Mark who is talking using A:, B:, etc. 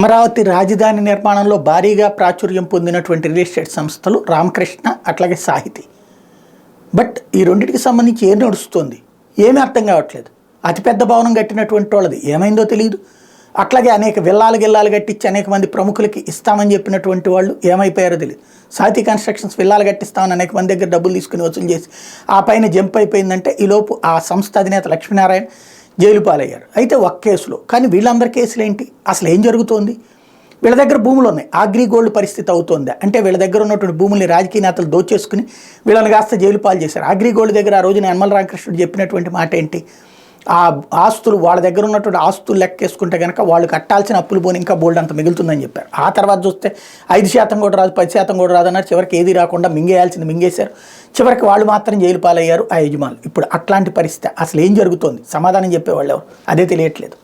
A: అమరావతి రాజధాని నిర్మాణంలో భారీగా ప్రాచుర్యం పొందినటువంటి రియల్ ఎస్టేట్ సంస్థలు రామకృష్ణ అట్లాగే సాహితీ. బట్ ఈ రెండింటికి సంబంధించి ఏం నడుస్తుంది ఏమీ అర్థం కావట్లేదు. అతిపెద్ద భవనం కట్టినటువంటి వాళ్ళది ఏమైందో తెలియదు. అట్లాగే అనేక విల్లాలు కట్టించి అనేక మంది ప్రముఖులకి ఇస్తామని చెప్పినటువంటి వాళ్ళు ఏమైపోయారో తెలియదు. సాహితీ కన్స్ట్రక్షన్స్ విల్లాలు కట్టిస్తామని అనేక మంది దగ్గర డబ్బులు తీసుకుని వసూలు చేసి ఆ పైన జంప్ అయిపోయిందంటే ఈలోపు ఆ సంస్థ అధినేత లక్ష్మీనారాయణ జైలు పాలయ్యారు. అయితే ఒక కేసులో. కానీ వీళ్ళందరి కేసులు ఏంటి, అసలు ఏం జరుగుతోంది? వీళ్ళ దగ్గర భూములు ఉన్నాయి, అగ్రిగోల్డ్ పరిస్థితి అవుతోందా అంటే వీళ్ళ దగ్గర ఉన్నటువంటి భూముల్ని రాజకీయ నేతలు దోచేసుకుని వీళ్ళని కాస్త జైలు పాలు చేశారు. అగ్రిగోల్డ్ దగ్గర ఆ రోజున యనమల రామకృష్ణుడు చెప్పినటువంటి మాట ఏంటి, ఆ ఆస్తులు వాళ్ళ దగ్గర ఉన్నటువంటి ఆస్తులు లెక్కేసుకుంటే కనుక వాళ్ళు కట్టాల్సిన అప్పులు పోని ఇంకా బోల్డ్ అంత మిగులుతుందని చెప్పారు. ఆ తర్వాత చూస్తే 5% కూడా రాదు, 10% కూడా రాదన్నారు. చివరికి ఏది రాకుండా మింగేయాల్సింది మింగేశారు. చివరికి వాళ్ళు మాత్రం జైలు పాలయ్యారు ఆ యజమానులు. ఇప్పుడు అట్లాంటి పరిస్థితి. అసలు ఏం జరుగుతోంది, సమాధానం చెప్పేవాళ్ళు ఎవరు, అదే తెలియట్లేదు.